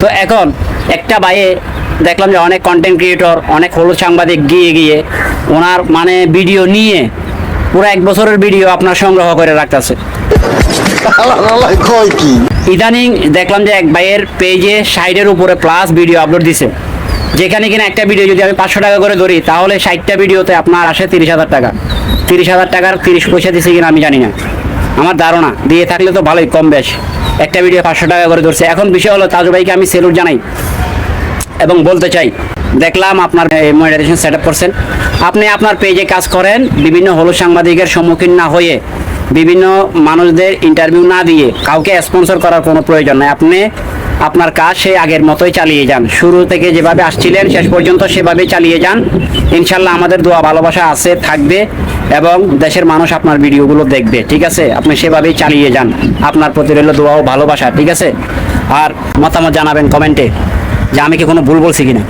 তো এখন একটা ভাইয়ে দেখলাম যে অনেক কন্টেন্ট ক্রিয়েটর, অনেক হলুদ সাংবাদিক গিয়ে গিয়ে ওনার মানে ভিডিও নিয়ে পুরো 1 বছরের ভিডিও আপনার সংগ্রহ করে রাখতেছে। ইদানিং দেখলাম যে এক ভাইয়ের পেজে 60-এর উপরে প্লাস ভিডিও আপলোড দিছে, যেখানে কিনা একটা ভিডিও যদি আমি 500 টাকা করে ধরি তাহলে 60টা ভিডিওতে আপনার আসে 30,000 টাকা। 30,000 টাকার 30 পয়সা দিছে কিনা আমি জানি না, আমার ধারণা দিয়ে থাকলে তো ভালোই, কম বেশ একটা ভিডিও 500 টাকা করে ধরছে। এখন বিষয় হলো তাজু ভাইকে আমি সেলুট জানাই এবং বলতে চাই, দেখলাম আপনার মনিটাইজেশন সেট আপ করছেন, আপনি আপনার পেজে কাজ করেন, বিভিন্ন হলুদ সাংবাদিকের সম্মুখীন না হয়ে, বিভিন্ন মানুষদের ইন্টারভিউ না দিয়ে, কাউকে স্পন্সর করার কোনো প্রয়োজন নাই। আপনি আপনার কাজ সেই আগের মতোই চালিয়ে যান, শুরু থেকে যেভাবে আসছিলেন শেষ পর্যন্ত সেভাবেই চালিয়ে যান। ইনশাল্লাহ আমাদের দোয়া ভালোবাসা আছে, থাকবে এবং দেশের মানুষ আপনার ভিডিওগুলো দেখবে, ঠিক আছে? আপনি সেভাবেই চালিয়ে যান, আপনার প্রতি রইল দোয়া ও ভালোবাসা, ঠিক আছে? আর মতামত জানাবেন কমেন্টে যে আমি কি কোনো ভুল বলছি কিনা।